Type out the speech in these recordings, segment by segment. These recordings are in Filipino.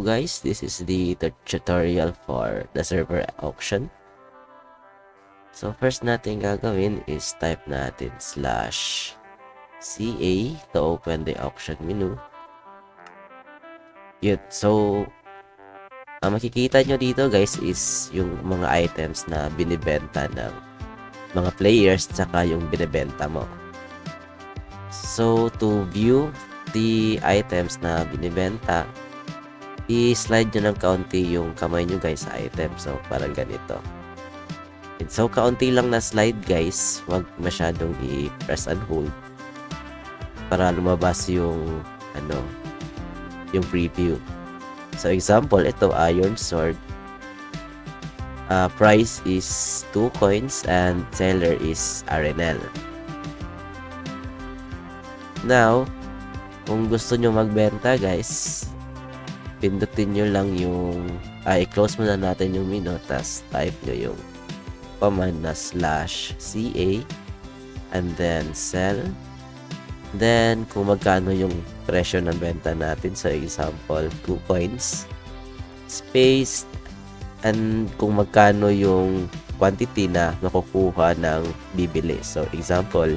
guys, this is the tutorial for the server auction. So first natin gagawin is type natin /CA to open the auction menu. Yun. So makikita nyo dito guys is yung mga items na binibenta ng mga players tsaka yung binibenta mo. So to view the items na binibenta, i-slide nyo ng kaunti yung kamay nyo guys sa item. So parang ganito. And so kaunti lang na slide guys, wag masyadong i-press and hold para lumabas yung yung preview. So example, ito iron sword, price is 2 coins and seller is RNL. Now kung gusto nyo magbenta guys, pindutin nyo lang yung i-close muna natin yung menu, tas type nyo yung command na /CA and then sell. Then kung magkano yung presyo ng benta natin, so example 2 coins space, and kung magkano yung quantity na makukuha ng bibili. So example,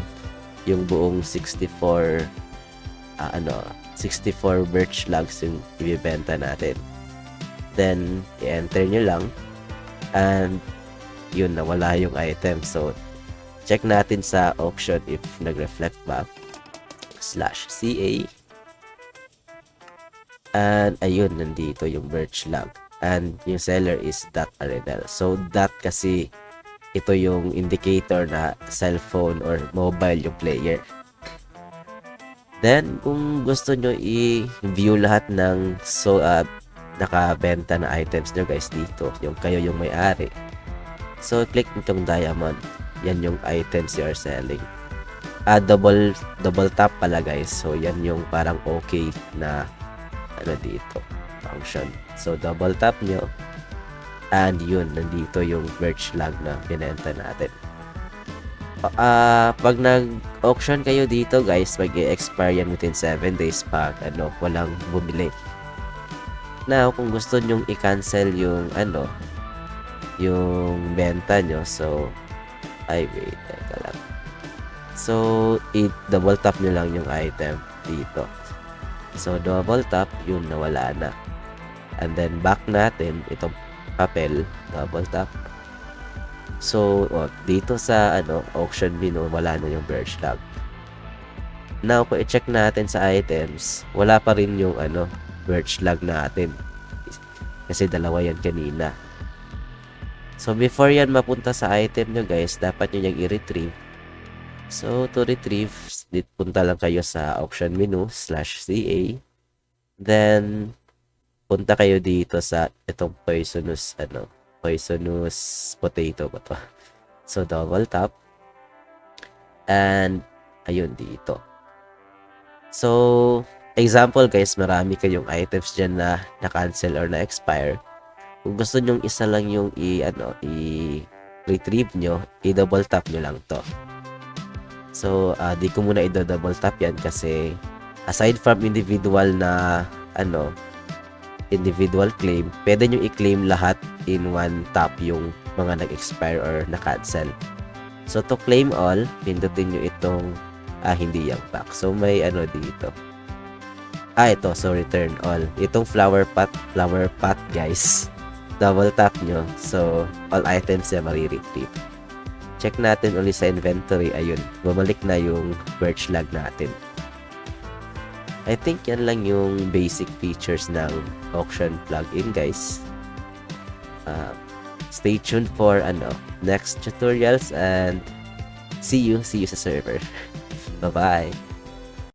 yung buong 64 birch logs yung ibibenta natin. Then i-enter nyo lang and yun, nawala yung item. So check natin sa auction if nag-reflect back /CA, and ayun, nandito yung birch log and yung seller is .RNL. So that kasi ito yung indicator na cellphone or mobile yung player. Then kung gusto nyo i-view lahat ng nakabenta na items nyo guys dito, yung kayo yung may-ari, so click nitong diamond, yan yung items you are selling. Double tap pala guys, so yan yung parang okay na dito function. So double tap nyo and yun, nandito yung birch log na binenta natin. Pag nag-auction kayo dito guys, mag-expire yan within 7 days pag walang bumili. Now kung gusto nyong i-cancel yung yung benta nyo, so wait, teka lang. So i-double tap nyo lang yung item dito. So double tap, yun, nawala na. And then back natin itong papel, double tap. So dito sa auction menu, wala na yung birch log. Now kung i-check natin sa items, wala pa rin yung birch log natin kasi dalawa yan kanina. So before yan mapunta sa item nyo guys, dapat nyo yung i-retrieve. So to retrieve, punta lang kayo sa auction menu /CA, then punta kayo dito sa itong poisonous potato ba to. So double tap and ayun dito. So example guys, marami kayong items dyan na na-cancel or na-expire. Kung gusto nyong isa lang yung i-retrieve nyo, i-double tap nyo lang to. So di ko muna i-double tap yan kasi aside from individual na individual claim, pwede nyo i-claim lahat in one tap yung mga nag-expire or na-cancel. So to claim all, pindutin nyo itong hindi yung back. So may dito. Ito, so return all. Itong flower pot guys, double tap nyo, so all items na mari-retrieve. Check natin ulit sa inventory, ayun, bumalik na yung birch log natin. I think yan lang yung basic features ng auction plugin guys. Stay tuned for next tutorials and see you sa server. Bye bye.